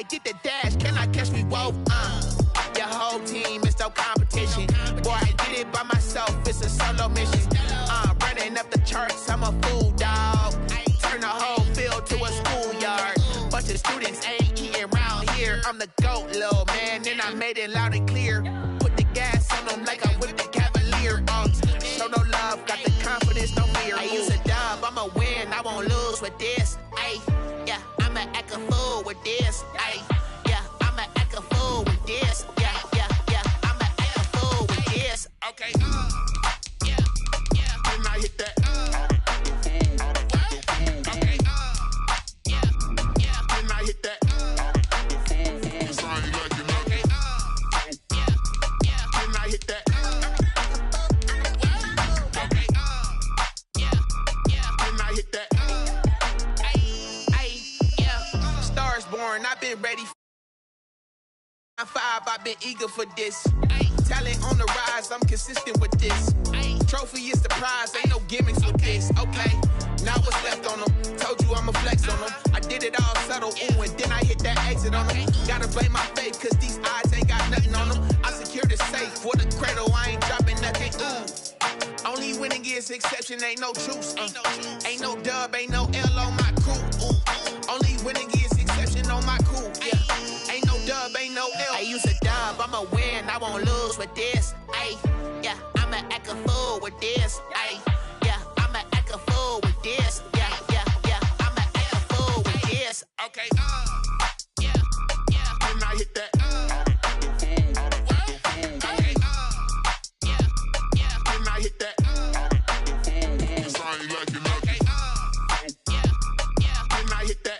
get the dash? Can I catch me? Whoa, your whole team is no competition. Boy, I did it by myself, it's a solo mission. Running up the charts, I'm a fool, dog. Turn the whole field to a schoolyard. Bunch of students ain't eating round here. I'm the GOAT, little man, and I made it loud and clear. Put the gas on them like I'm with the Cavalier. Show no love, got the confidence, no fear. I use a dub, I'ma win, I won't lose with this. Ay, yeah, I'ma act a fool with this. Ay, yeah, I'ma act a fool with this. Yeah, yeah, yeah, I'ma act a fool with this. Okay, yeah, yeah, when I hit that. Okay, yeah, yeah, when I hit that. It's all you like, you know. Okay, yeah, yeah, when I hit that. Okay, yeah, yeah, when I hit that. Ay, yeah, Stars born, I've been ready. 5, I've been eager for this. Talent on the rise, I'm consistent with this. Trophy is the prize, ain't no gimmicks with this. Okay, now what's left on them? Told you I'ma flex on them. I did it all subtle, ooh, and then I hit that exit on them. Gotta blame my faith, cause these odds ain't got nothing on them. I secure the safe for the cradle, I ain't dropping nothing, ooh. Only winning is exception, ain't no truce. Ain't no dub, ain't no L on my crew. Ooh. Only winning is exception on my crew. Yeah. Ain't no dub, ain't no L. I use a dub, I'ma win, I won't lose with this. Ay, yeah, I'ma act a fool with this. Ay, yeah, I'ma act a fool with this. Yeah, yeah, yeah, I'ma act a fool with this. Okay, yeah, yeah, when I hit that. Okay, yeah, yeah, when I hit that. It's all you like, you know. Okay, yeah, yeah, when I hit that.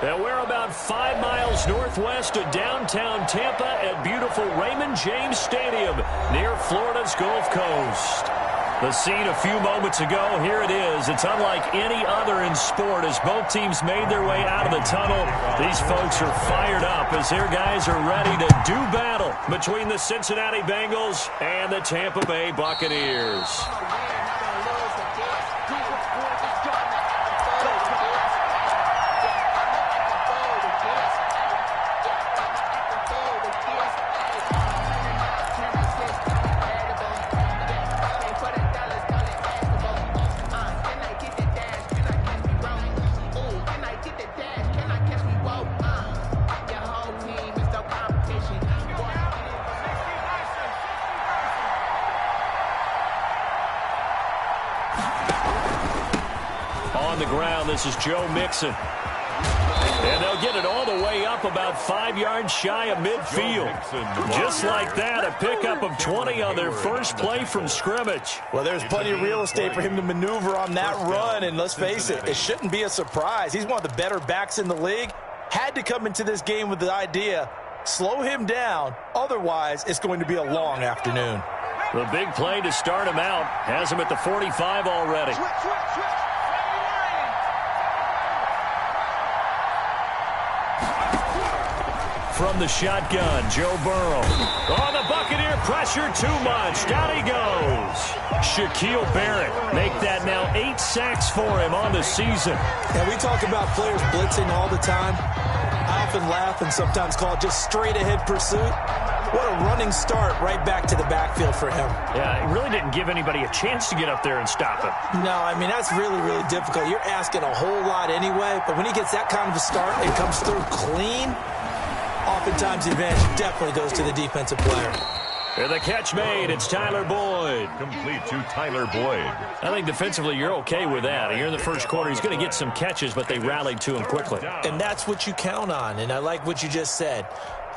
And we're about 5 miles northwest of downtown Tampa at beautiful Raymond James Stadium near Florida's Gulf Coast. The scene a few moments ago, here it is. It's unlike any other in sport as both teams made their way out of the tunnel. These folks are fired up as their guys are ready to do battle between the Cincinnati Bengals and the Tampa Bay Buccaneers. This is Joe Mixon. And they'll get it all the way up about 5 yards shy of midfield. Just like that, a pickup of 20 on their first play from scrimmage. Well, there's plenty of real estate for him to maneuver on that run, and let's face it, it shouldn't be a surprise. He's one of the better backs in the league. Had to come into this game with the idea, slow him down, otherwise it's going to be a long afternoon. The big play to start him out has him at the 45 already. From the shotgun, Joe Burrow. Oh, the Buccaneer pressure too much. Down he goes. Shaquille Barrett make that now 8 sacks for him on the season. And we talk about players blitzing all the time. I often laugh and sometimes call it just straight ahead pursuit. What a running start right back to the backfield for him. Yeah, it really didn't give anybody a chance to get up there and stop him. No, I mean, that's really, really difficult. You're asking a whole lot anyway, but when he gets that kind of a start and comes through clean, oftentimes the advantage definitely goes to the defensive player. And the catch made. It's Tyler Boyd. Complete to Tyler Boyd. I think defensively you're okay with that. Here in the first quarter, he's going to get some catches, but they rallied to him quickly. And that's what you count on, and I like what you just said.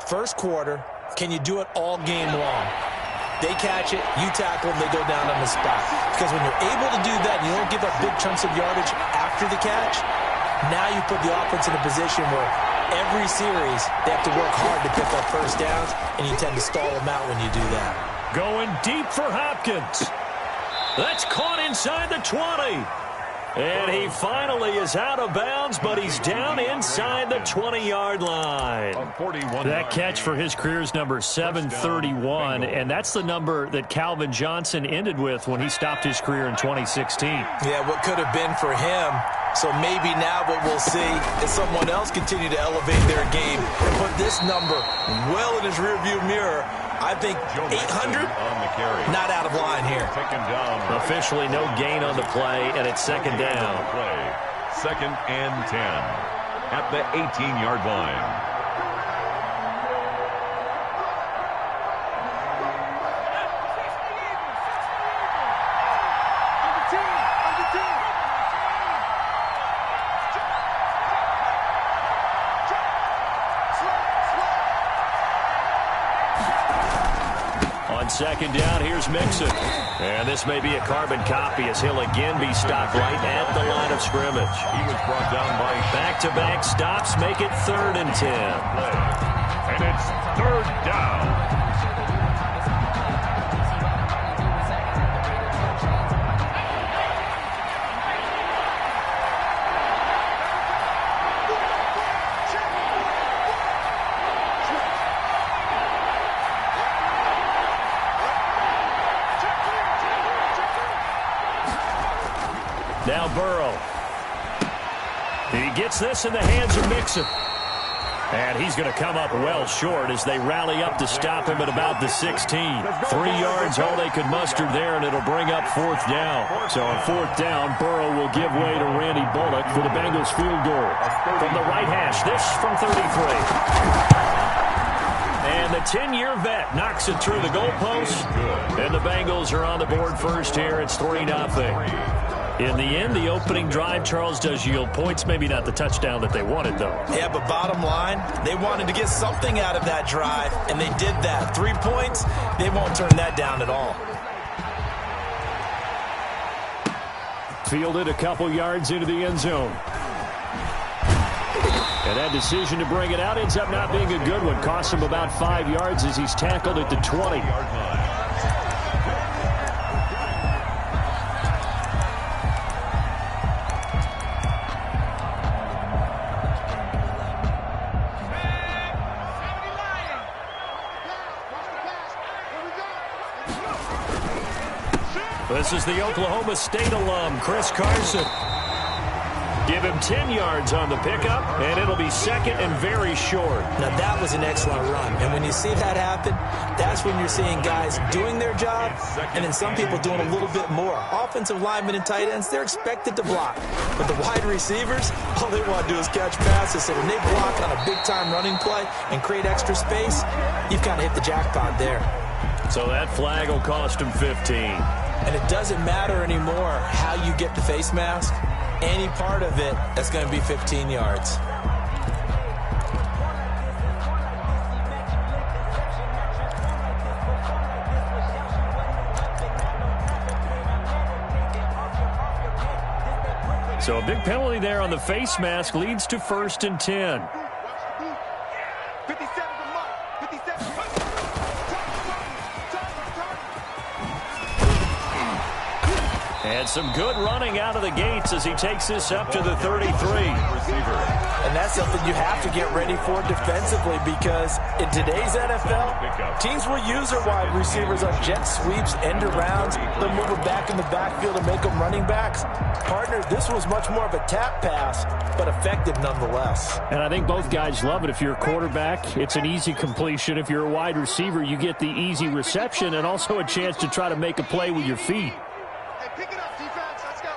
First quarter, can you do it all game long? They catch it, you tackle them, they go down on the spot. Because when you're able to do that, and you don't give up big chunks of yardage after the catch, now you put the offense in a position where every series they have to work hard to pick up first downs, and you tend to stall them out when you do that. Going deep for Hopkins. That's caught inside the 20. And he finally is out of bounds, but he's down inside the 20-yard line. That catch for his career is number 731, and that's the number that Calvin Johnson ended with when he stopped his career in 2016. Yeah, what could have been for him. So maybe now what we'll see is someone else continue to elevate their game and put this number well in his rearview mirror. I think 800, not out of line here. Officially no gain on the play, and it's second down. Second and 10 at the 18-yard line. Second down, here's Mixon. And this may be a carbon copy as he'll again be stopped right at the line of scrimmage. He was brought down by back-to-back stops, make it 3rd and 10. And it's 3rd down. Now Burrow. He gets this in the hands of Mixon. And he's going to come up well short as they rally up to stop him at about the 16. 3 yards, all they could muster there, and it'll bring up 4th down. So on 4th down, Burrow will give way to Randy Bullock for the Bengals field goal. From the right hash, this from 33. And the 10-year vet knocks it through the goalpost. And the Bengals are on the board first here. It's 3-0. In the end, the opening drive, Charles, does yield points. Maybe not the touchdown that they wanted, though. Yeah, but bottom line, they wanted to get something out of that drive, and they did that. 3 points, they won't turn that down at all. Fielded a couple yards into the end zone. And that decision to bring it out ends up not being a good one. Costs him about 5 yards as he's tackled at the 20-yard line. This is the Oklahoma State alum, Chris Carson. Give him 10 yards on the pickup, and it'll be second and very short. Now, that was an excellent run. And when you see that happen, that's when you're seeing guys doing their job, and then some people doing a little bit more. Offensive linemen and tight ends, they're expected to block. But the wide receivers, all they want to do is catch passes. So when they block on a big-time running play and create extra space, you've kind of hit the jackpot there. So that flag will cost him 15. And it doesn't matter anymore how you get the face mask. Any part of it, that's going to be 15 yards. So a big penalty there on the face mask leads to 1st and 10. And some good running out of the gates as he takes this up to the 33. And that's something you have to get ready for defensively, because in today's NFL, teams will use their wide receivers on jet sweeps, end arounds. They'll move them back in the backfield and make them running backs. Partner, this was much more of a tap pass, but effective nonetheless. And I think both guys love it. If you're a quarterback, it's an easy completion. If you're a wide receiver, you get the easy reception and also a chance to try to make a play with your feet. Pick it up, defense. Let's go.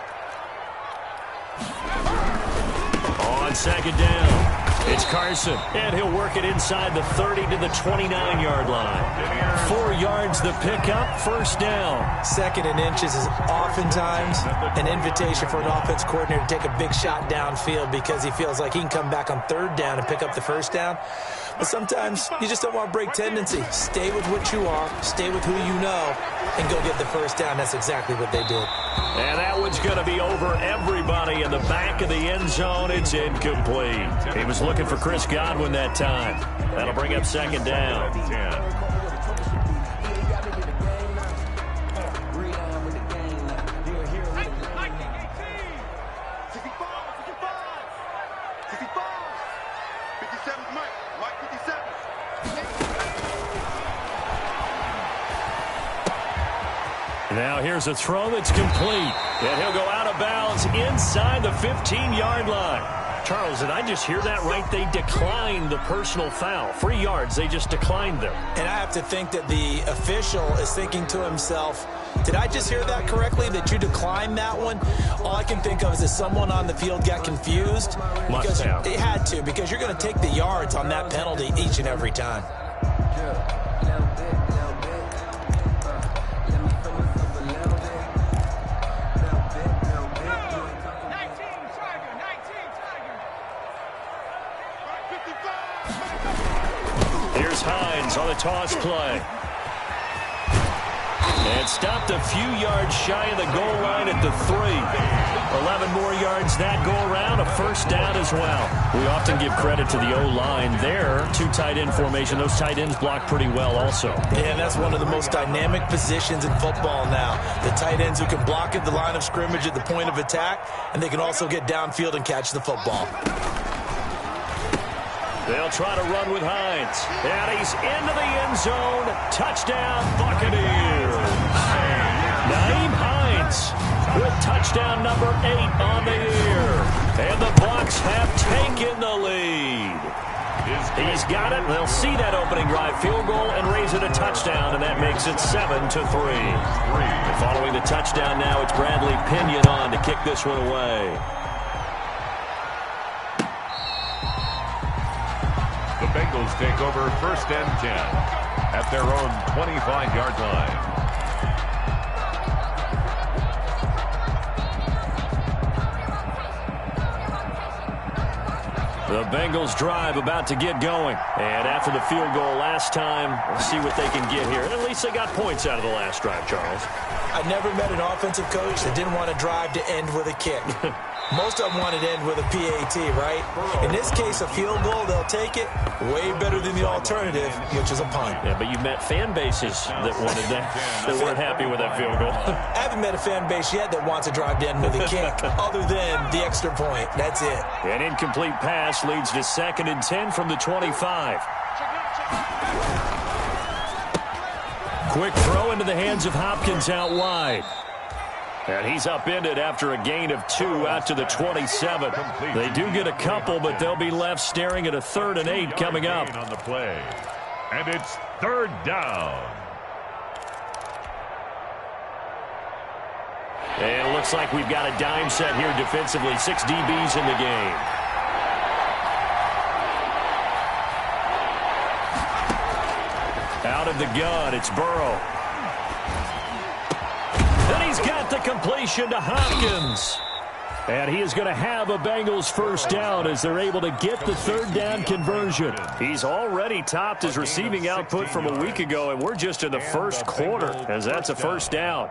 On second down, it's Carson, and he'll work it inside the 30 to the 29-yard line. 4 yards the pickup, 1st down. 2nd and inches is oftentimes an invitation for an offense coordinator to take a big shot downfield because he feels like he can come back on 3rd down and pick up the 1st down. And sometimes you just don't want to break tendency. Stay with what you are, stay with who you know, and go get the first down. That's exactly what they did. And that one's going to be over everybody in the back of the end zone. It's incomplete. He was looking for Chris Godwin that time. That'll bring up second down. 10. Now here's a throw that's complete. And he'll go out of bounds inside the 15-yard line. Charles, did I just hear that right? They declined the personal foul. 3 yards, they just declined them. And I have to think that the official is thinking to himself, did I just hear that correctly, that you declined that one? All I can think of is that someone on the field got confused. Must have. It had to, because you're going to take the yards on that penalty each and every time. Here's Hines on the toss play. And stopped a few yards shy of the goal line at the 3. 11 more yards that go around, a first down as well. We often give credit to the O-line there. 2 tight end formation. Those tight ends block pretty well also. Yeah, and that's one of the most dynamic positions in football now. The tight ends who can block at the line of scrimmage at the point of attack, and they can also get downfield and catch the football. They'll try to run with Hines. And he's into the end zone. Touchdown, Buccaneers. Nyheim Hines with touchdown number 8 on the year. And the Bucs have taken the lead. He's got it. They'll see that opening drive field goal and raise it a touchdown, and that makes it 7-3. And following the touchdown now, it's Bradley Pinion on to kick this one away. The Bengals take over first and 10 at their own 25-yard line. The Bengals drive about to get going. And after the field goal last time, we'll see what they can get here. And at least they got points out of the last drive, Charles. I never met an offensive coach that didn't want to drive to end with a kick. Most of them wanted to end with a PAT, right? In this case, a field goal, they'll take it. Way better than the alternative, which is a punt. Yeah, but you met fan bases that wanted that, that weren't happy with that field goal. I haven't met a fan base yet that wants to drive to end with a kick, other than the extra point. That's it. An incomplete pass leads to 2nd and 10 from the 25. Quick throw into the hands of Hopkins out wide. And he's upended after a gain of 2 out to the 27. They do get a couple, but they'll be left staring at a 3rd and 8 coming up. On the play. And it's 3rd down. And it looks like we've got a dime set here defensively. 6 DBs in the game. Out of the gun, it's Burrow. And he's got the completion to Hopkins. And he is going to have a Bengals first down as they're able to get the 3rd down conversion. He's already topped his receiving output from a week ago, and we're just in the first quarter as that's a first down.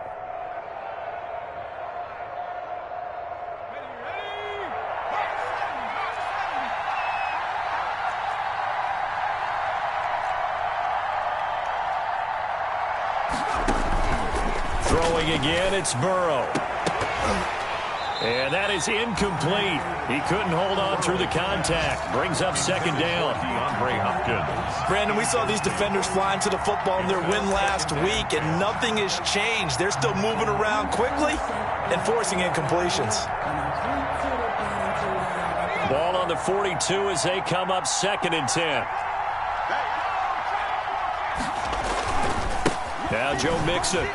Throwing again, it's Burrow. And that is incomplete. He couldn't hold on through the contact. Brings up 2nd down. DeAndre Hopkins. Brandon, we saw these defenders flying to the football in their win last week, and nothing has changed. They're still moving around quickly and forcing incompletions. Ball on the 42 as they come up 2nd and 10. Now Joe Mixon.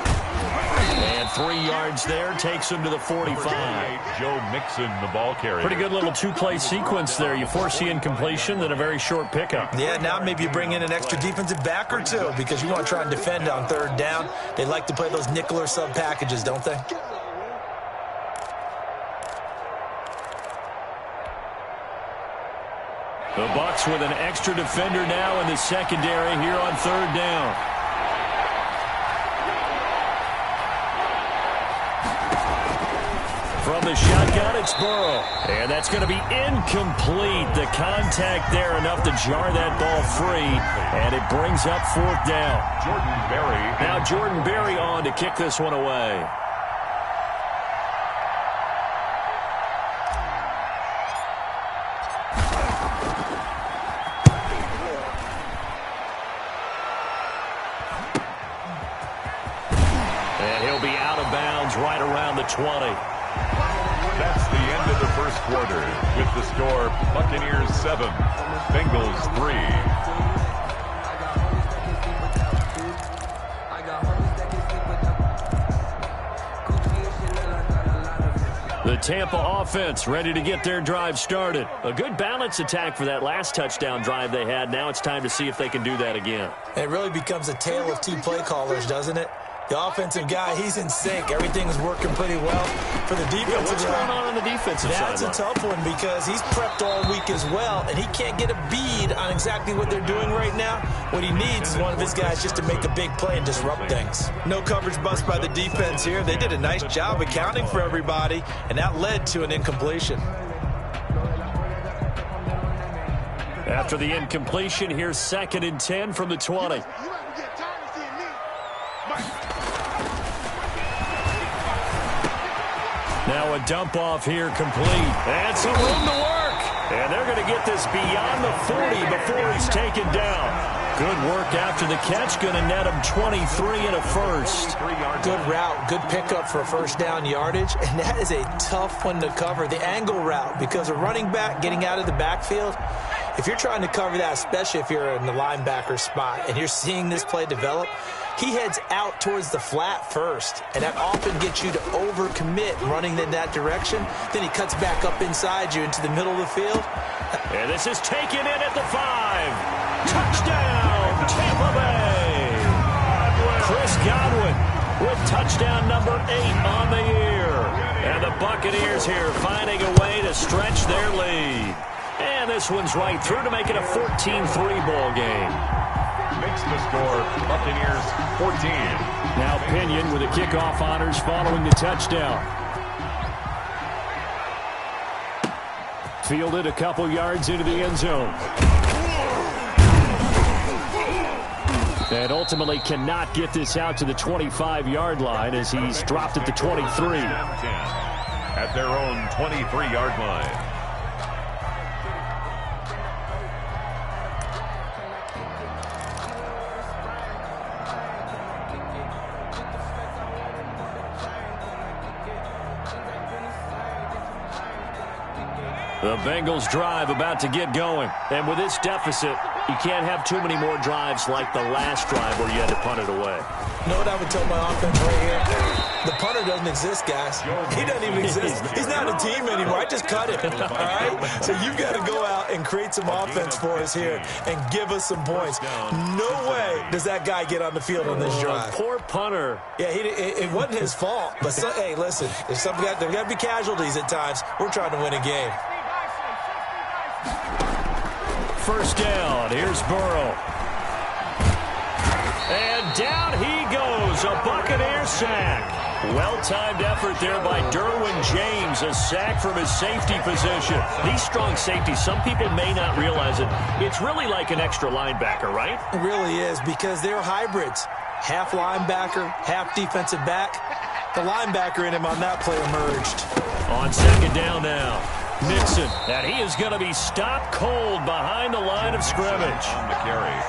And 3 yards there takes him to the 45. Joe Mixon, the ball carrier. Pretty good little 2-play sequence there. You force the incompletion, then a very short pickup. Yeah, now maybe you bring in an extra defensive back or 2 because you want to try and defend on 3rd down. They like to play those nickel or sub packages, don't they? The Bucs with an extra defender now in the secondary here on third down. From the shotgun, it's Burrow. And that's going to be incomplete. The contact there enough to jar that ball free. And it brings up fourth down. Jordan Berry. Now Jordan Berry on to kick this one away. And he'll be out of bounds right around the 20. That's the end of the first quarter with the score Buccaneers 7, Bengals 3. The Tampa offense ready to get their drive started. A good balanced attack for that last touchdown drive they had. Now it's time to see if they can do that again. It really becomes a tale of two play callers, doesn't it? The offensive guy, he's in sync. Everything's working pretty well. For the defensive what's going on the defensive side? That's a tough one because he's prepped all week as well, and he can't get a bead on exactly what they're doing right now. What he needs is one of his guys just to make a big play and disrupt things. No coverage bust by the defense here. They did a nice job accounting for everybody, and that led to an incompletion. After the incompletion, here's 2nd and 10 from the 20. Now a dump off here complete. And some room to work. And they're going to get this beyond the 40 before he's taken down. Good work after the catch. Going to net him 23 and a first. Good route. Good pickup for first down yardage. And that is a tough one to cover. The angle route, because a running back getting out of the backfield, if you're trying to cover that, especially if you're in the linebacker spot and you're seeing this play develop, he heads out towards the flat first, and that often gets you to overcommit running in that direction. Then he cuts back up inside you into the middle of the field. And this is taken in at the 5. Touchdown, Tampa Bay. Chris Godwin with touchdown number 8 on the year. And the Buccaneers here finding a way to stretch their lead. And this one's right through to make it a 14-3 ball game. Makes the score Buccaneers 14. Now Pinion with the kickoff honors following the touchdown. Fielded a couple yards into the end zone. And ultimately cannot get this out to the 25-yard line as he's dropped at the 23. At their own 23-yard line. The Bengals drive about to get going. And with this deficit, you can't have too many more drives like the last drive where you had to punt it away. You know what I would tell my offense right here? The punter doesn't exist, guys. He doesn't even exist. He's not a team anymore. I just cut him, all right? So you've got to go out and create some offense for us here and give us some points. No way does that guy get on the field on this drive. Poor punter. Yeah, it wasn't his fault. But, hey, listen, there's got to be casualties at times. We're trying to win a game. First down, here's Burrow. And down he goes, a Buccaneer sack. Well-timed effort there by Derwin James, a sack from his safety position. These strong safeties, some people may not realize it. It's really like an extra linebacker, right? It really is, because they're hybrids. Half linebacker, half defensive back. The linebacker in him on that play emerged. On second down now. Mixon, and he is going to be stopped cold behind the line of scrimmage.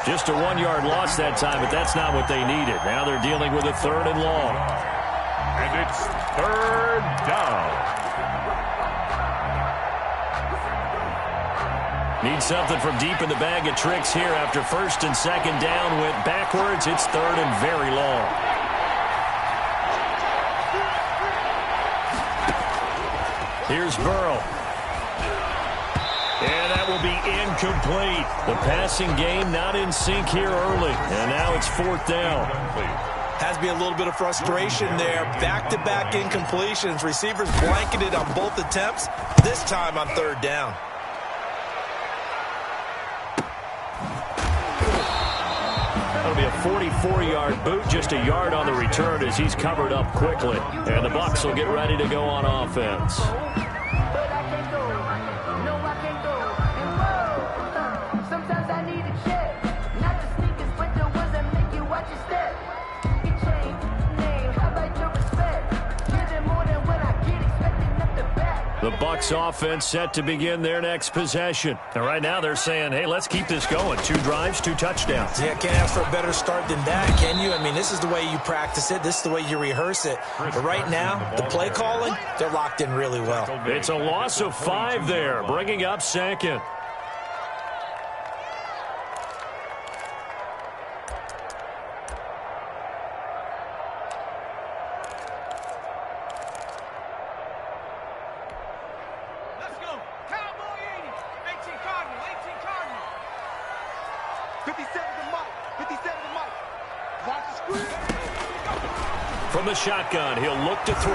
Just a 1-yard loss that time, but that's not what they needed. Now they're dealing with a 3rd and long. And it's 3rd down. Need something from deep in the bag of tricks here after 1st and 2nd down went backwards. It's 3rd and very long. Here's Burrow. And that will be incomplete. The passing game not in sync here early. And now it's 4th down. Has to be a little bit of frustration there. Back-to-back incompletions. Receivers blanketed on both attempts. This time on 3rd down. going to be a 44-yard boot, just a yard on the return as he's covered up quickly. And the Bucs will get ready to go on offense. The Bucs offense set to begin their next possession. And right now they're saying, hey, let's keep this going. 2 drives, 2 touchdowns. Yeah, can't ask for a better start than that, can you? I mean, this is the way you practice it. This is the way you rehearse it. But right now, the play calling, they're locked in really well. It's a loss of 5 there, bringing up second. From the shotgun, he'll look to throw.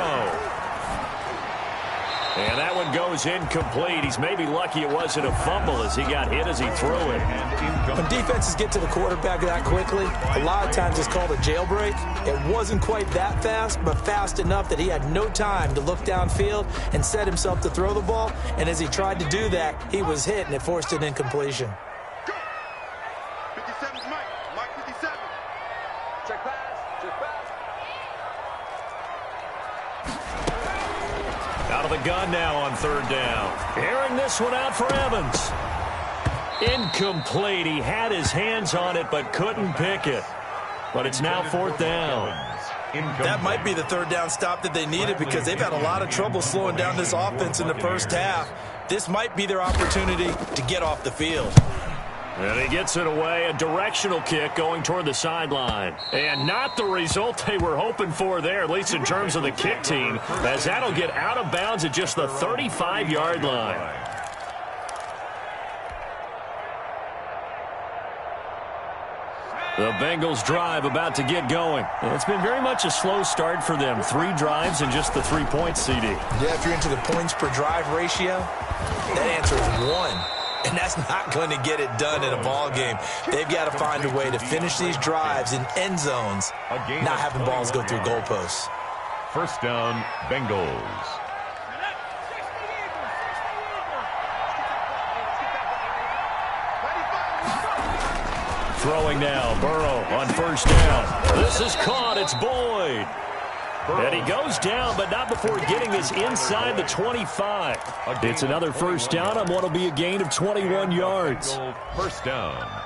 And that one goes incomplete. He's maybe lucky it wasn't a fumble as he got hit as he threw it. When defenses get to the quarterback that quickly, a lot of times it's called a jailbreak. It wasn't quite that fast, but fast enough that he had no time to look downfield and set himself to throw the ball. And as he tried to do that, he was hit, and it forced an incompletion. 57's Mike. Mike 57. Check pass. Check pass. Out of the gun now on 3rd down. Airing this one out for Evans. Incomplete. He had his hands on it but couldn't pick it. But it's now 4th down. That might be the 3rd down stop that they needed because they've had a lot of trouble slowing down this offense in the first half. This might be their opportunity to get off the field. And he gets it away, a directional kick going toward the sideline. And not the result they were hoping for there, at least in terms of the kick team, as that'll get out of bounds at just the 35-yard line. The Bengals drive about to get going. It's been very much a slow start for them. 3 drives and just the 3 points, CD. Yeah, if you're into the points per drive ratio, that answer is 1. And that's not going to get it done in a ball game. They've got to find a way to finish these drives in end zones, not having balls go through goalposts. 1st down, Bengals. Throwing now, Burrow on 1st down. This is caught, it's Boyd. And he goes down, but not before getting this inside the 25. It's another 1st down on what will be a gain of 21 yards. 1st down.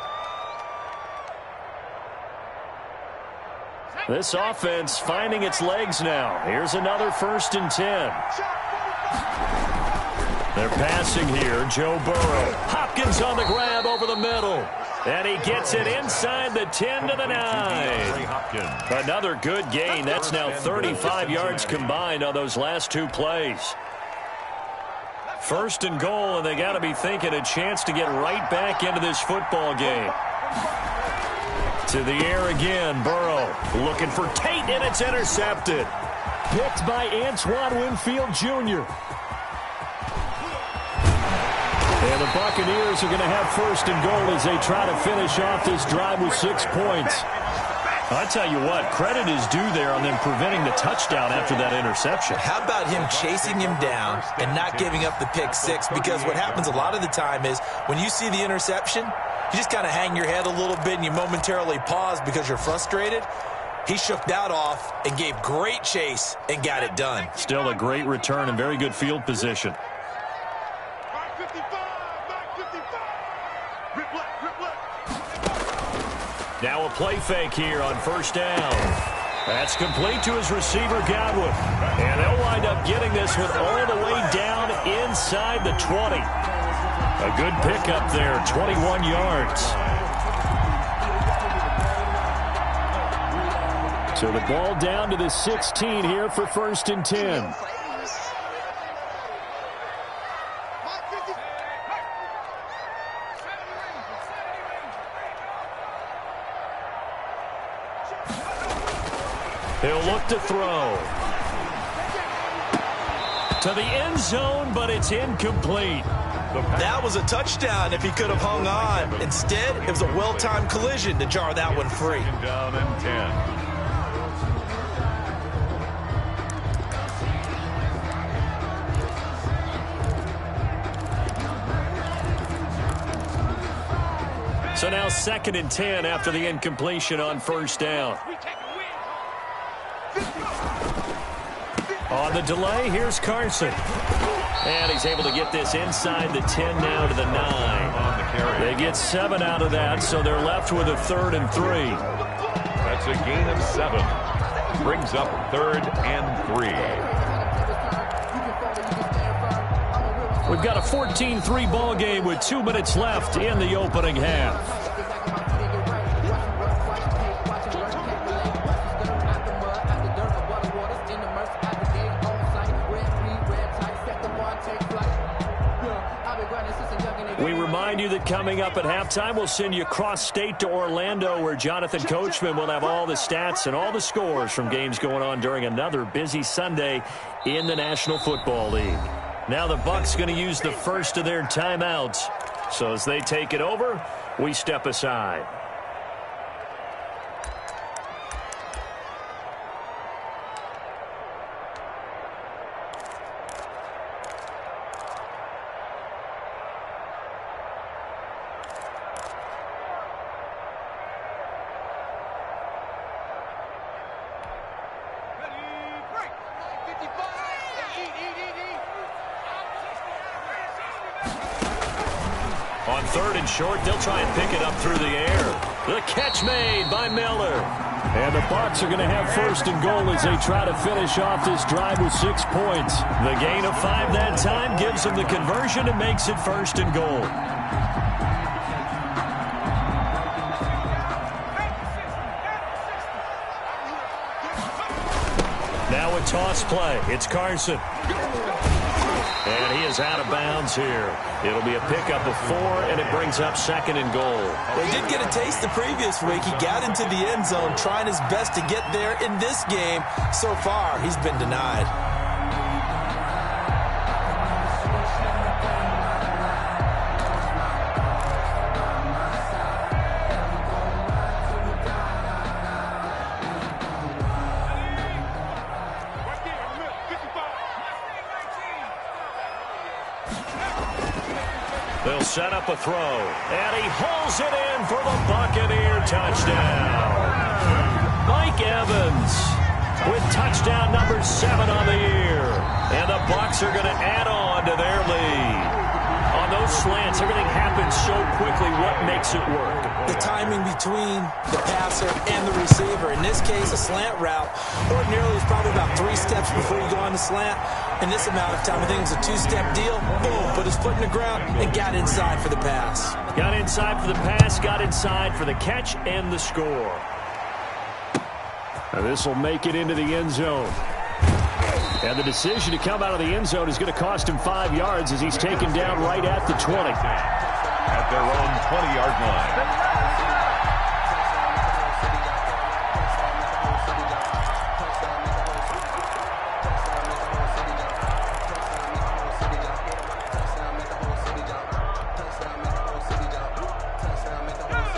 This offense finding its legs now. Here's another 1st and 10. They're passing here, Joe Burrow. Hopkins on the grab over the middle. And he gets it inside the 10 to the 9. Another good gain. That's now 35 yards combined on those last 2 plays. 1st and goal, and they got to be thinking a chance to get right back into this football game. To the air again, Burrow looking for Tate, and it's intercepted. Picked by Antoine Winfield Jr. And the Buccaneers are going to have 1st and goal as they try to finish off this drive with 6 points. I tell you what, credit is due there on them preventing the touchdown after that interception. How about him chasing him down and not giving up the pick 6? Because what happens a lot of the time is when you see the interception, you just kind of hang your head a little bit and you momentarily pause because you're frustrated. He shook that off and gave great chase and got it done. Still a great return and very good field position. Now a play fake here on 1st down. That's complete to his receiver, Godwin. And they'll wind up getting this one all the way down inside the 20. A good pickup there, 21 yards. So the ball down to the 16 here for 1st and 10. He'll look to throw. To the end zone, but it's incomplete. That was a touchdown if he could have hung on. Instead, it was a well-timed collision to jar that one free. Down and 10. So now 2nd and 10 after the incompletion on first down. On the delay, here's Carson. And he's able to get this inside the 10 now to the 9. They get 7 out of that, so they're left with a 3rd and 3. That's a gain of 7. Brings up 3rd and 3. We've got a 14-3 ball game with 2 minutes left in the opening half. We remind you that coming up at halftime, we'll send you cross-state to Orlando, where Jonathan Coachman will have all the stats and all the scores from games going on during another busy Sunday in the National Football League. Now the Bucs going to use the first of their timeouts. So as they take it over, we step aside. On 3rd and short, they'll try and pick it up through the air. The catch made by Miller. And the Bucs are going to have 1st and goal as they try to finish off this drive with 6 points. The gain of 5 that time gives them the conversion and makes it 1st and goal. Now a toss play. It's Carson. And he is out of bounds here. It'll be a pickup of 4, and it brings up 2nd and goal. Well, he did get a taste the previous week. He got into the end zone, trying his best to get there in this game. So far, he's been denied. They'll set up a throw, and he hauls it in for the Buccaneer touchdown. Mike Evans with touchdown number 7 on the year. And the Bucs are going to add on to their lead. On those slants, everything happens so quickly. What makes it work? The timing between the passer and the receiver. In this case, a slant route ordinarily is probably about 3 steps before you go on the slant. In this amount of time, I think it was a 2-step deal. Boom, put his foot in the ground and got inside for the pass. Got inside for the pass, got inside for the catch and the score. Now this will make it into the end zone. And the decision to come out of the end zone is going to cost him 5 yards as he's taken down right at the 20. At their own 20-yard line.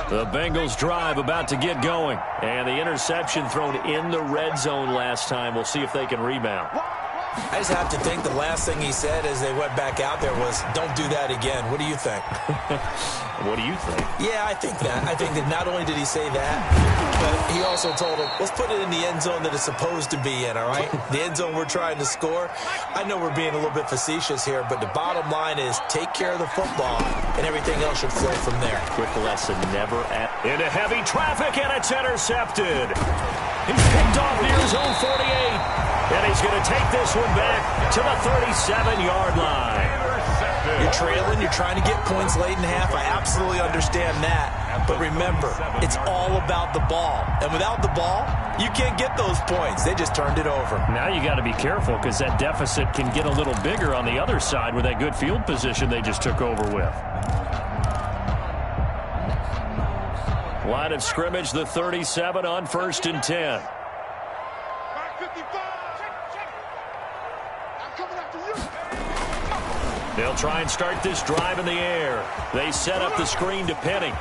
The Bengals drive about to get going. And the interception thrown in the red zone last time. We'll see if they can rebound. I just have to think the last thing he said as they went back out there was, don't do that again. What do you think? What do you think? Yeah, I think that. I think that not only did he say that, but he also told him, let's put it in the end zone that it's supposed to be in, all right? The end zone we're trying to score. I know we're being a little bit facetious here, but the bottom line is take care of the football, and everything else should flow from there. Quick lesson, never at... Into heavy traffic, and it's intercepted. He's picked off near his own 48. And he's going to take this one back to the 37-yard line. You're trailing. You're trying to get points late in half. I absolutely understand that. But remember, it's all about the ball. And without the ball, you can't get those points. They just turned it over. Now you got to be careful because that deficit can get a little bigger on the other side with that good field position they just took over with. Line of scrimmage, the 37 on 1st and 10. They'll try and start this drive in the air. They set up the screen to Penny.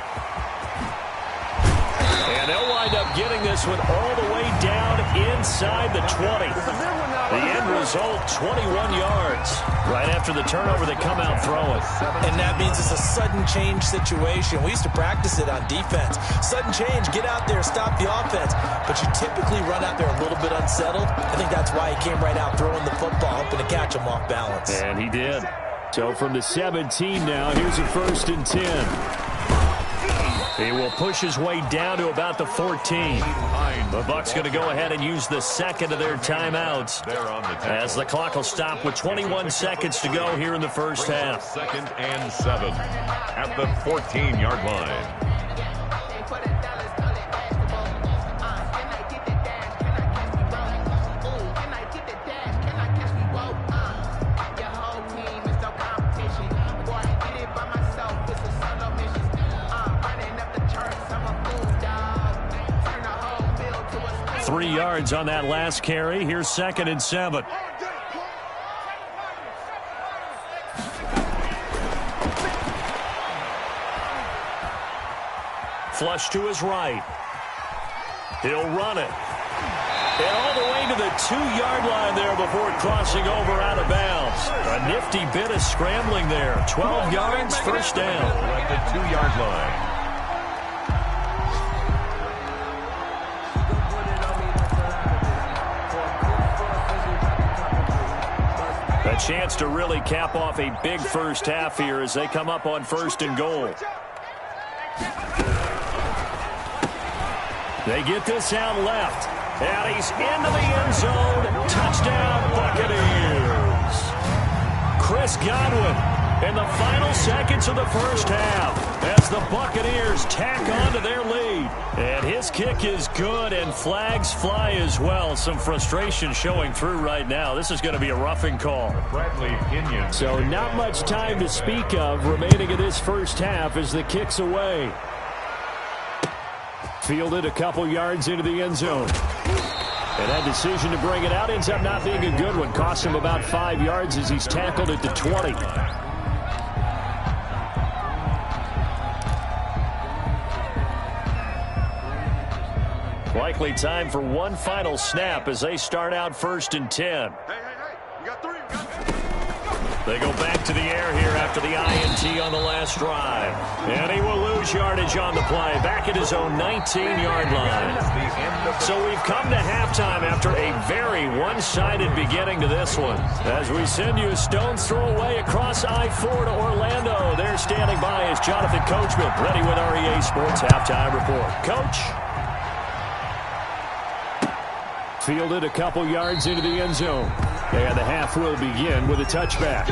And they'll wind up getting this one all the way down inside the 20. The end result, 21 yards. Right after the turnover, they come out throwing. And that means it's a sudden change situation. We used to practice it on defense. Sudden change, get out there, stop the offense. But you typically run out there a little bit unsettled. I think that's why he came right out throwing the football, hoping to catch him off balance. And he did. So from the 17 now, here's a 1st and 10. He will push his way down to about the 14. The Bucs going to go ahead and use the second of their timeouts as the clock will stop with 21 seconds to go here in the first half. 2nd and 7 at the 14-yard line. Three yards on that last carry. Here's 2nd and 7. Flush to his right. He'll run it. And all the way to the 2-yard line there before crossing over out of bounds. A nifty bit of scrambling there. 12 yards, first down. At the 2-yard line. A chance to really cap off a big first half here as they come up on 1st and goal. They get this out left. And he's into the end zone. Touchdown, Buccaneers. Chris Godwin in the final seconds of the first half as the Buccaneers tack on to their lead. And his kick is good, and flags fly as well. Some frustration showing through right now. This is going to be a roughing call. Bradley Pinion. So not much time to speak of remaining in this first half as the kick's away. Fielded a couple yards into the end zone. And that decision to bring it out ends up not being a good one. Cost him about 5 yards as he's tackled at the 20. Likely time for one final snap as they start out 1st and 10. Hey, you got 3. They go back to the air here after the INT on the last drive. And he will lose yardage on the play, back at his own 19-yard line. So we've come to halftime after a very one-sided beginning to this one. As we send you a stone's throw away across I-4 to Orlando. There standing by is Jonathan Coachman, ready with REA Sports Halftime Report. Coach? Fielded a couple yards into the end zone. And the half will begin with a touchback.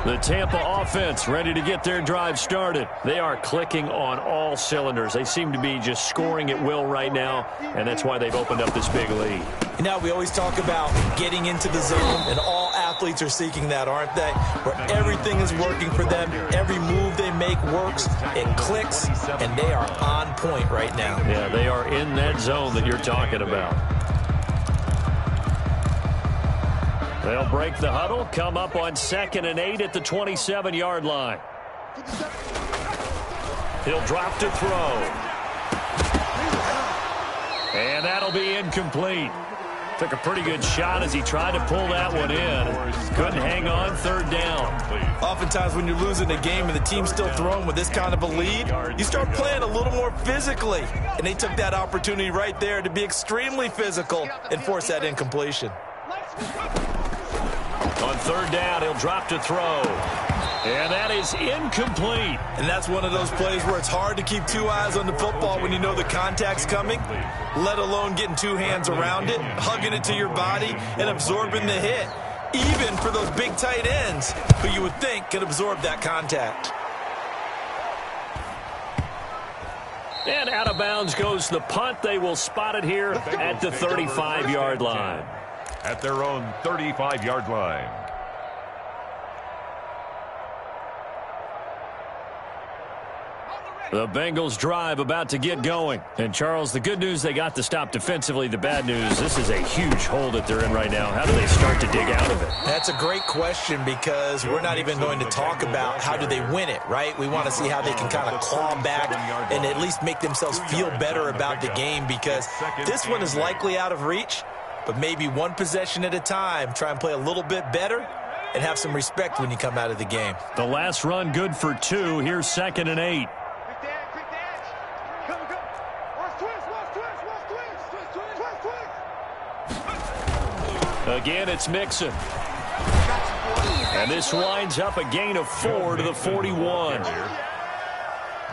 The Tampa offense ready to get their drive started. They are clicking on all cylinders. They seem to be just scoring at will right now, and that's why they've opened up this big lead. You know, we always talk about getting into the zone, and all athletes are seeking that, aren't they? Where everything is working for them. Every move they make works. It clicks, and they are on point right now. Yeah, they are in that zone that you're talking about. They'll break the huddle, come up on 2nd and 8 at the 27-yard line. He'll drop to throw. And that'll be incomplete. Took a pretty good shot as he tried to pull that one in. Couldn't hang on, 3rd down. Oftentimes when you're losing a game and the team's still throwing with this kind of a lead, you start playing a little more physically. And they took that opportunity right there to be extremely physical and force that incompletion. On 3rd down, he'll drop to throw. And that is incomplete. And that's one of those plays where it's hard to keep 2 eyes on the football when you know the contact's coming, let alone getting 2 hands around it, hugging it to your body, and absorbing the hit. Even for those big tight ends who you would think can absorb that contact. And out of bounds goes the punt. They will spot it here at the 35-yard line. At their own 35-yard line. The Bengals drive about to get going. And, Charles, the good news, they got the stop defensively. The bad news, this is a huge hole that they're in right now. How do they start to dig out of it? That's a great question because we're not even going to talk about how do they win it, right? We want to see how they can kind of claw back and at least make themselves feel better about the game because this one is likely out of reach, but maybe one possession at a time. Try and play a little bit better and have some respect when you come out of the game. The last run good for 2. Here's 2nd and 8. Again, it's Mixon. And this winds up a gain of 4 to the 41.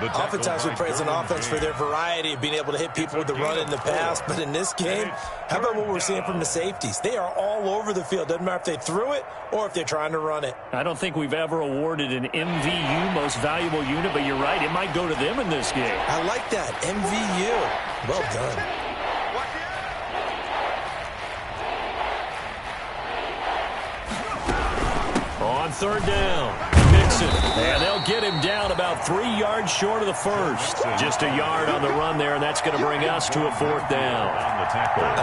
Oftentimes we praise an offense for their variety of being able to hit people with the run in the past, but in this game, how about what we're seeing from the safeties? They are all over the field. Doesn't matter if they threw it or if they're trying to run it. I don't think we've ever awarded an MVU, most valuable unit, but you're right, it might go to them in this game. I like that, MVU. Well done. On 3rd down, Mixon, and they'll get him down about 3 yards short of the first. Just a yard on the run there, and that's going to bring us to a 4th down.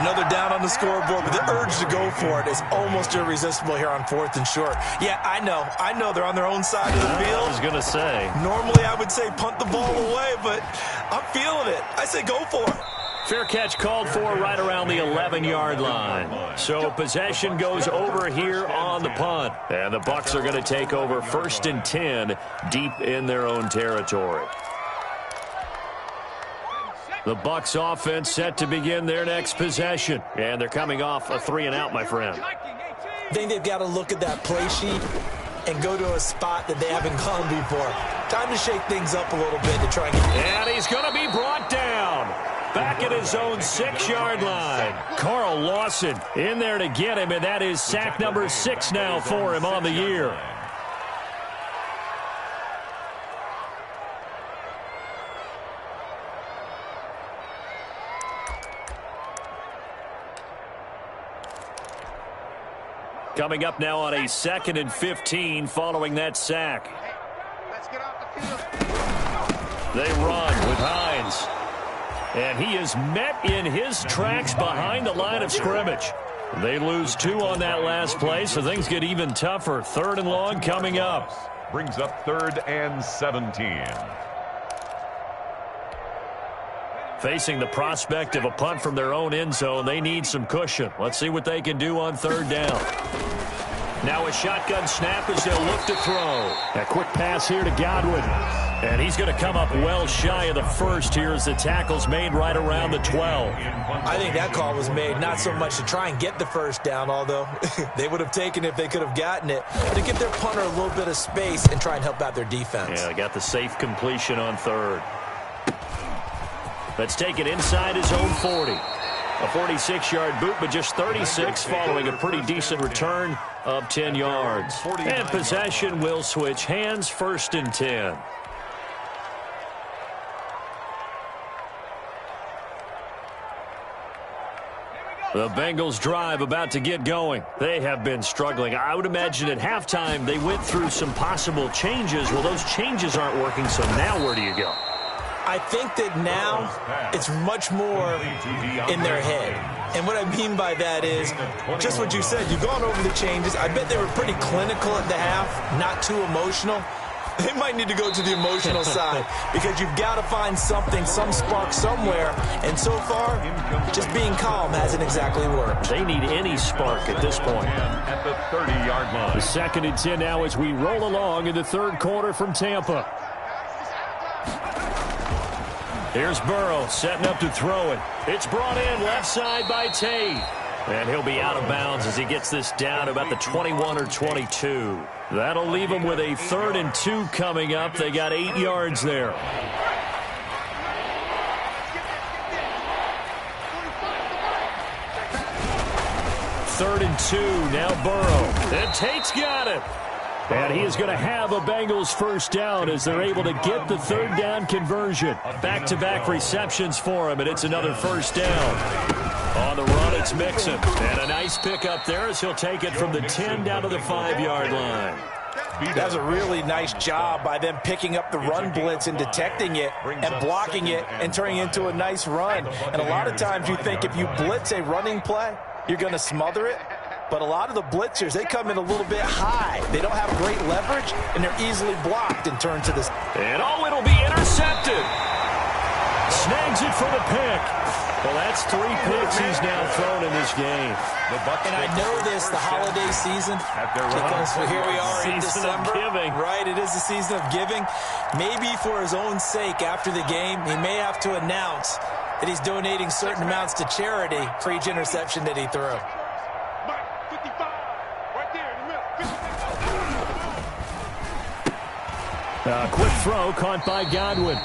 Another down on the scoreboard, but the urge to go for it is almost irresistible here on 4th and short. Yeah, I know they're on their own side of the field. I was going to say. Normally I would say punt the ball away, but I'm feeling it. I say go for it. Fair catch called for right around the 11-yard line. So possession goes over here on the punt. And the Bucs are going to take over 1st and 10 deep in their own territory. The Bucs offense set to begin their next possession. And they're coming off a 3-and-out, my friend. I think they've got to look at that play sheet and go to a spot that they haven't gone before. Time to shake things up a little bit to try and get... And he's going to be brought down. Back at his own 6-yard line. Carl Lawson in there to get him, and that is sack number 6 now for him on the year. Coming up now on a 2nd and 15 following that sack. Let's get off the field. They run with Hines. And he is met in his tracks behind the line of scrimmage. They lose 2 on that last play, so things get even tougher. 3rd and long coming up. Brings up 3rd and 17. Facing the prospect of a punt from their own end zone, they need some cushion. Let's see what they can do on 3rd down. Now a shotgun snap as they'll look to throw. A quick pass here to Godwin. And he's going to come up well shy of the first here as the tackle's made right around the 12. I think that call was made not so much to try and get the first down, although they would have taken it if they could have gotten it, to give their punter a little bit of space and try and help out their defense. Yeah, they got the safe completion on 3rd. Let's take it inside his own 40. A 46-yard boot, but just 36 following a pretty decent return of 10 yards. And possession will switch hands, 1st and 10. The Bengals drive about to get going. They have been struggling. I would imagine at halftime they went through some possible changes. Well, those changes aren't working, so now where do you go? I think that now it's much more in their head. And what I mean by that is just what you said. You've gone over the changes. I bet they were pretty clinical at the half, not too emotional. They might need to go to the emotional side because you've got to find something, some spark somewhere. And so far, just being calm hasn't exactly worked. They need any spark at this point. At the 30-yard line. The 2nd and 10 now as we roll along in the 3rd quarter from Tampa. Here's Burrow setting up to throw it. It's brought in left side by Tate. And he'll be out of bounds as he gets this down about the 21 or 22. That'll leave him with a 3rd and 2 coming up. They got 8 yards there. Third and 2, now Burrow. And Tate's got it. And he is going to have a Bengals first down as they're able to get the 3rd down conversion. Back-to-back receptions for him, and it's another first down. On the run, it's Mixon. And a nice pickup there as he'll take it from the 10 down to the 5-yard line. That's a really nice job by them picking up the run blitz and detecting it and blocking it and turning it into a nice run. And a lot of times you think if you blitz a running play, you're going to smother it. But a lot of the blitzers, they come in a little bit high. They don't have great leverage, and they're easily blocked and turned to this. And it'll be intercepted. Snags it for the pick. Well, that's 3 picks he's now thrown in this game. And I know this, the holiday season, because here we are in December. Season of giving. Right, it is the season of giving. Maybe for his own sake after the game, he may have to announce that he's donating certain amounts to charity for each interception that he threw. Quick throw caught by Godwin.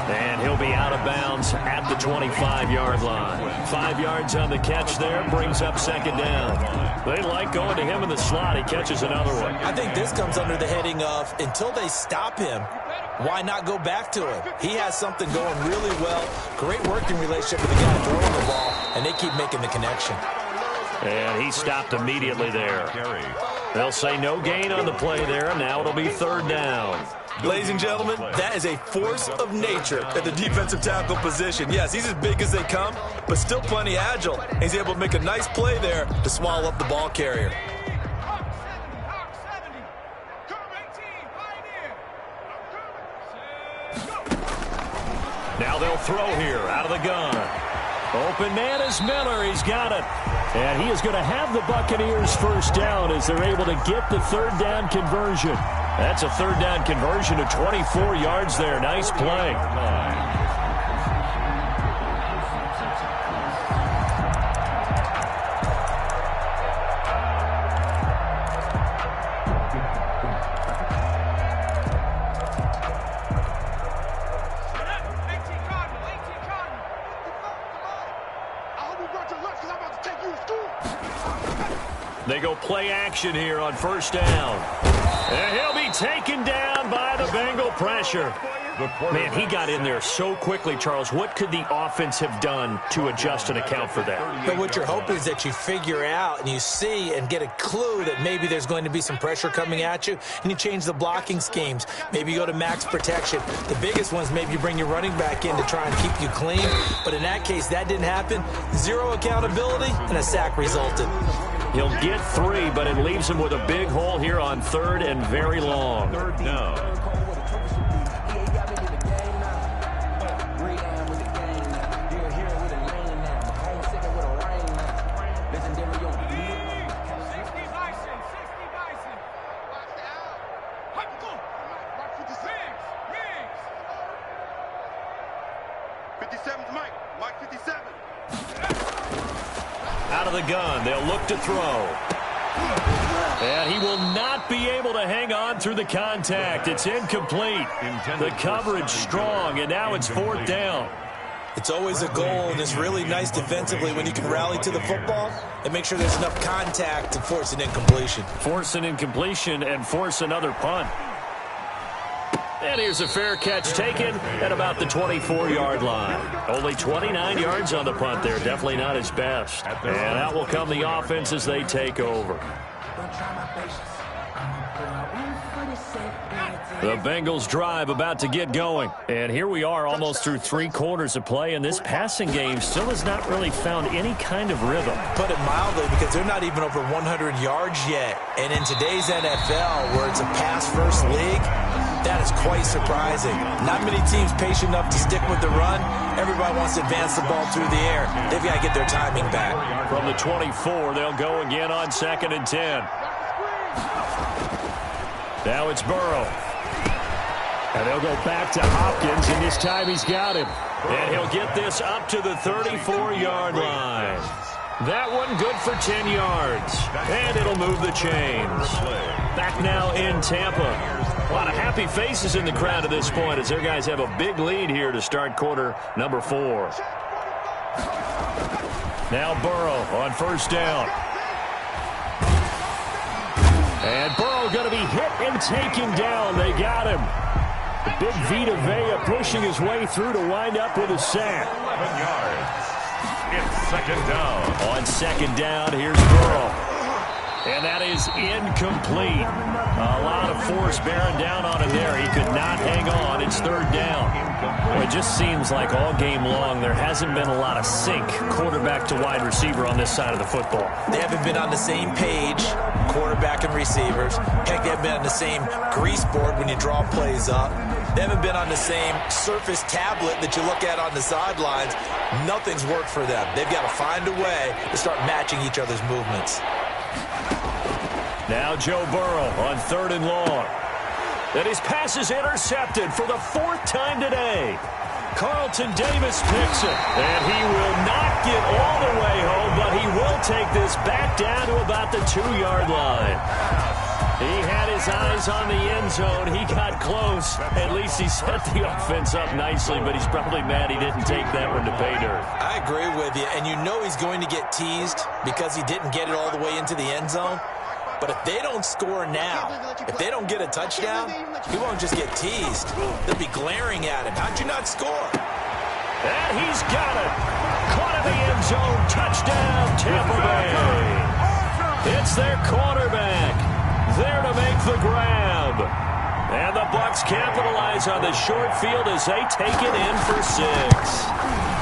And he'll be out of bounds at the 25-yard line. 5 yards on the catch there, brings up second down. They like going to him in the slot. He catches another one. I think this comes under the heading of, until they stop him, why not go back to him? He has something going really well. Great working relationship with the guy throwing the ball, and they keep making the connection. And he stopped immediately there. They'll say no gain on the play there. Now it'll be third down. Ladies and gentlemen, that is a force of nature at the defensive tackle position. Yes, he's as big as they come, but still plenty agile. He's able to make a nice play there to swallow up the ball carrier. Now they'll throw here out of the gun. Open man is Miller. He's got it. And he is going to have the Buccaneers first down as they're able to get the third down conversion. That's a third down conversion of 24 yards there. Nice play. They go play action here on first down. And he'll be taken down by the Bengal pressure. Man, he got in there so quickly, Charles. What could the offense have done to adjust and account for that? But what you're hoping is that you figure out and you see and get a clue that maybe there's going to be some pressure coming at you, and you change the blocking schemes. Maybe you go to max protection. The biggest one is maybe you bring your running back in to try and keep you clean. But in that case, that didn't happen. Zero accountability, and a sack resulted. He'll get 3, but it leaves him with a big hole here on third and very long. Third down. Out of the gun, they'll look to throw. And he will not be able to hang on through the contact. It's incomplete. The coverage strong, and now it's fourth down. It's always a goal, and it's really nice defensively when you can rally to the football and make sure there's enough contact to force an incompletion. Force an incompletion and force another punt. And here's a fair catch taken at about the 24-yard line. Only 29 yards on the punt there. Definitely not his best. And out will come the offense as they take over. The Bengals drive about to get going. And here we are almost through 3 quarters of play, and this passing game still has not really found any kind of rhythm. Put it mildly, because they're not even over 100 yards yet. And in today's NFL, where it's a pass-first league, that is quite surprising. Not many teams patient enough to stick with the run. Everybody wants to advance the ball through the air. They've got to get their timing back. From the 24, they'll go again on 2nd and 10. Now it's Burrow. And they'll go back to Hopkins, and this time he's got him. And he'll get this up to the 34-yard line. That one good for 10 yards. And it'll move the chains. Back now in Tampa. A lot of happy faces in the crowd at this point as their guys have a big lead here to start quarter number 4. Now Burrow on first down. And Burrow going to be hit and taken down. They got him. The big Vita Vea pushing his way through to wind up with a sack. 11 yards. It's second down. On second down, here's Burrow. And that is incomplete. A lot of force bearing down on him there. He could not hang on. It's third down. Well, it just seems like all game long there hasn't been a lot of sync quarterback to wide receiver on this side of the football. They haven't been on the same page, quarterback and receivers. Heck, they haven't been on the same grease board when you draw plays up. They haven't been on the same surface tablet that you look at on the sidelines. Nothing's worked for them. They've got to find a way to start matching each other's movements. Now Joe Burrow on 3rd and long. And his pass is intercepted for the 4th time today. Carlton Davis picks it. And he will not get all the way home, but he will take this back down to about the 2-yard line. He had his eyes on the end zone. He got close. At least he set the offense up nicely, but he's probably mad he didn't take that one to pay dirt. I agree with you, and you know he's going to get teased because he didn't get it all the way into the end zone. But if they don't score now, if they don't get a touchdown, he won't just get teased. They'll be glaring at him. How'd you not score? And he's got it. Caught in the end zone. Touchdown, Tampa Bay. It's their quarterback there to make the grab. And the Bucs capitalize on the short field as they take it in for 6.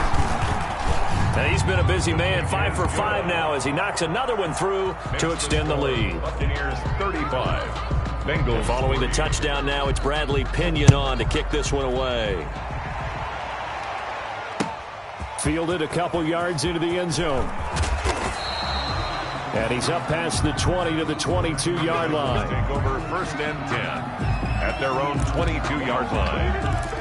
And he's been a busy man, 5 for 5 now as he knocks another one through to extend the lead. Buccaneers 35. Bengals. Following the touchdown now, it's Bradley Pinion on to kick this one away. Fielded a couple yards into the end zone. And he's up past the 20 to the 22-yard line. Take over 1st and 10 at their own 22-yard line.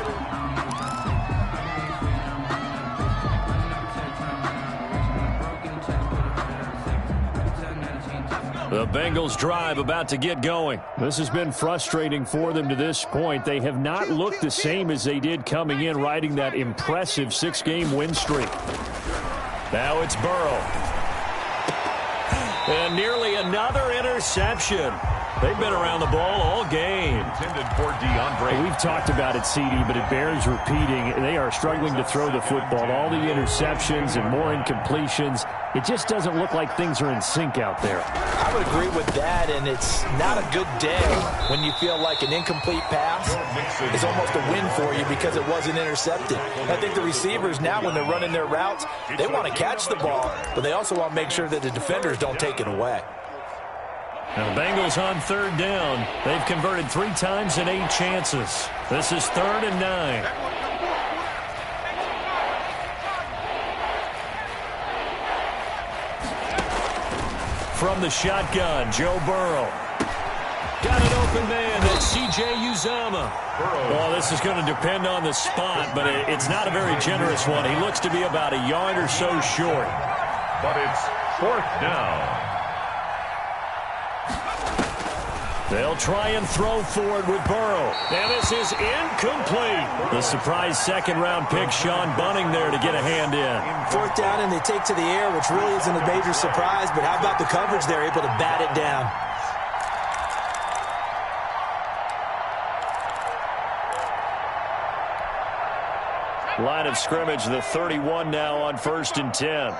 The Bengals drive about to get going. This has been frustrating for them to this point. They have not looked the same as they did coming in, riding that impressive 6-game win streak. Now it's Burrow. And nearly another interception. They've been around the ball all game. Intended for DeAndre. We've talked about it, CD, but it bears repeating. They are struggling to throw the football. All the interceptions and more incompletions. It just doesn't look like things are in sync out there. I would agree with that, and it's not a good day when you feel like an incomplete pass is almost a win for you because it wasn't intercepted. I think the receivers now, when they're running their routes, they want to catch the ball, but they also want to make sure that the defenders don't take it away. Now the Bengals on 3rd down. They've converted 3 times in 8 chances. This is 3rd and 9. From the shotgun, Joe Burrow. Got an open man. That's C.J. Uzomah. Well, this is going to depend on the spot, but it's not a very generous one. He looks to be about a yard or so short. But it's 4th down. They'll try and throw forward with Burrow. And this is incomplete. The surprise 2nd-round pick, Sean Bunning, there to get a hand in. 4th down, and they take to the air, which really isn't a major surprise, but how about the coverage there, able to bat it down? Line of scrimmage, the 31 now on 1st and 10.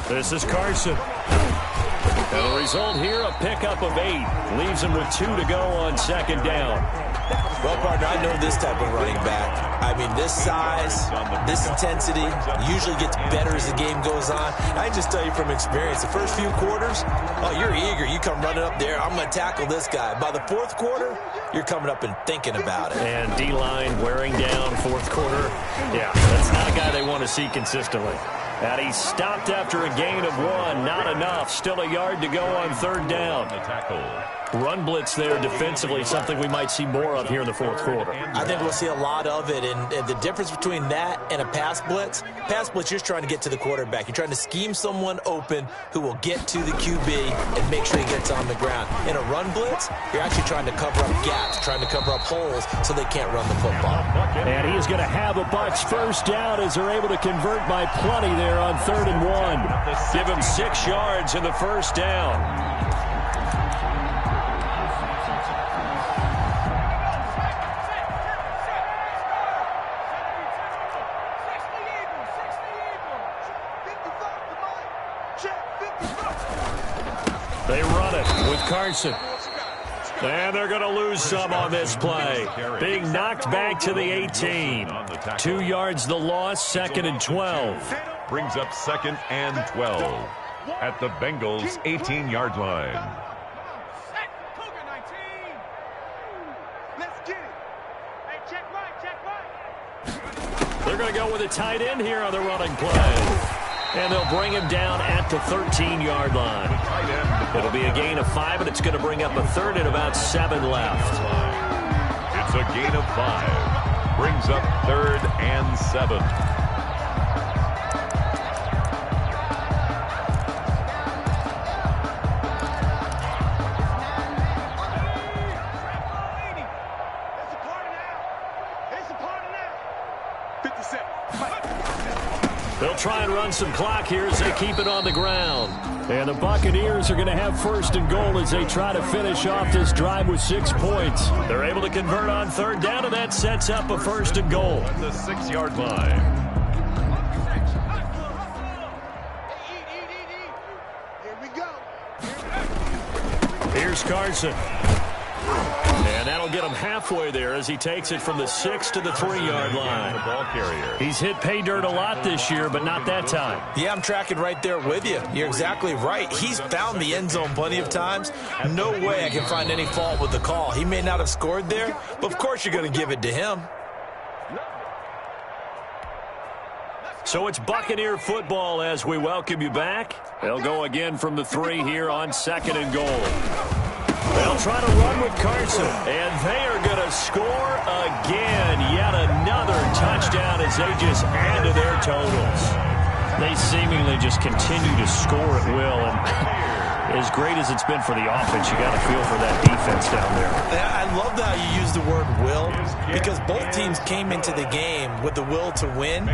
This is Carson. And the result here, a pickup of 8. Leaves him with 2 to go on 2nd down. Well, partner, I know this type of running back. I mean, this size, this intensity usually gets better as the game goes on. I just tell you from experience, the first few quarters, oh, you're eager. You come running up there. I'm going to tackle this guy. By the 4th quarter, you're coming up and thinking about it. And D-line wearing down 4th quarter. Yeah, that's not a guy they want to see consistently. And he stopped after a gain of 1. Not enough. Still a yard to go on 3rd down. The tackle. Run blitz there defensively, something we might see more of here in the 4th quarter. I think we'll see a lot of it, and the difference between that and a pass blitz, you're just trying to get to the quarterback. You're trying to scheme someone open who will get to the QB and make sure he gets on the ground. In a run blitz, you're actually trying to cover up gaps, trying to cover up holes so they can't run the football. And he is going to have a Bucs 1st down as they're able to convert by plenty there on 3rd and 1. Give him 6 yards in the 1st down. Carson. And they're going to lose some on this play. Being knocked back to the 18. 2 yards the loss, 2nd and 12. Brings up 2nd and 12 at the Bengals' 18-yard line. They're going to go with a tight end here on the running play. And they'll bring him down at the 13-yard line. It'll be a gain of 5, and it's going to bring up a 3rd and about 7 left. It's a gain of 5. Brings up 3rd and 7. They'll try and run some clock here as they keep it on the ground. And the Buccaneers are going to have 1st and goal as they try to finish off this drive with 6 points. They're able to convert on 3rd down, and that sets up a 1st and goal. At the 6-yard line. Here we go. Here's Carson. And that'll get him halfway there as he takes it from the 6 to the 3-yard line. The ball carrier. He's hit pay dirt a lot this year, but not that time. Yeah, I'm tracking right there with you. You're exactly right. He's found the end zone plenty of times. No way I can find any fault with the call. He may not have scored there, but of course you're going to give it to him. So it's Buccaneer football as we welcome you back. They'll go again from the 3 here on 2nd and goal. They'll try to run with Carson, and they are going to score again. Yet another touchdown as they just add to their totals. They seemingly just continue to score at will, and as great as it's been for the offense, you got to feel for that defense down there. I love how you use the word will, because both teams came into the game with the will to win,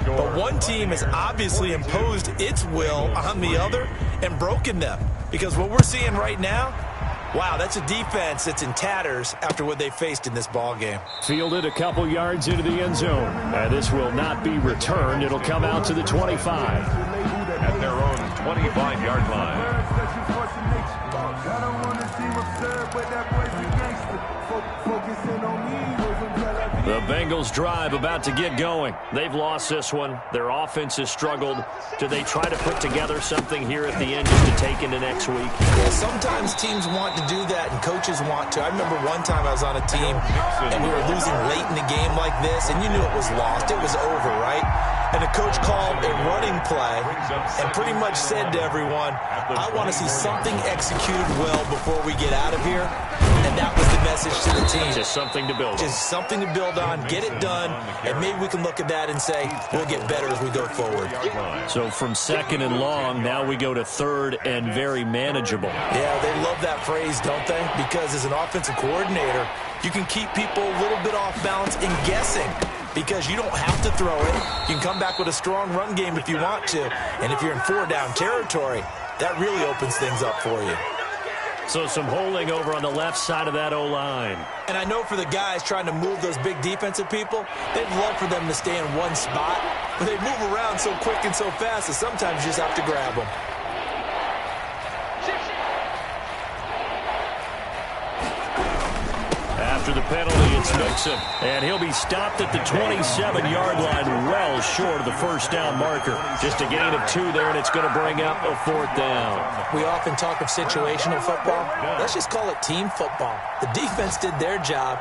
but one team has obviously imposed its will on the other and broken them, because what we're seeing right now, wow, that's a defense that's in tatters after what they faced in this ball game. Fielded a couple yards into the end zone. And this will not be returned. It'll come out to the 25. At their own 25-yard line. The Bengals drive about to get going. They've lost this one. Their offense has struggled. Do they try to put together something here at the end just to take into next week? Yeah, sometimes teams want to do that and coaches want to. I remember one time I was on a team and we were losing late in the game like this, and you knew it was lost. It was over, right? And the coach called a running play and pretty much said to everyone, I want to see something executed well before we get out of here. And that was the message to the team. Just something to build on. Just something to build on, get it done, and maybe we can look at that and say, we'll get better as we go forward. So from 2nd and long, now we go to 3rd and very manageable. Yeah, they love that phrase, don't they? Because as an offensive coordinator, you can keep people a little bit off balance and guessing, because you don't have to throw it. You can come back with a strong run game if you want to, and if you're in 4-down territory, that really opens things up for you. So some holding over on the left side of that O-line. And I know for the guys trying to move those big defensive people, they'd love for them to stay in one spot, but they move around so quick and so fast that sometimes you just have to grab them. After the penalty, it's Mixon, and he'll be stopped at the 27-yard line, well short of the 1st down marker. Just a gain of 2 there, and it's going to bring up a 4th down. We often talk of situational football. Let's just call it team football. The defense did their job.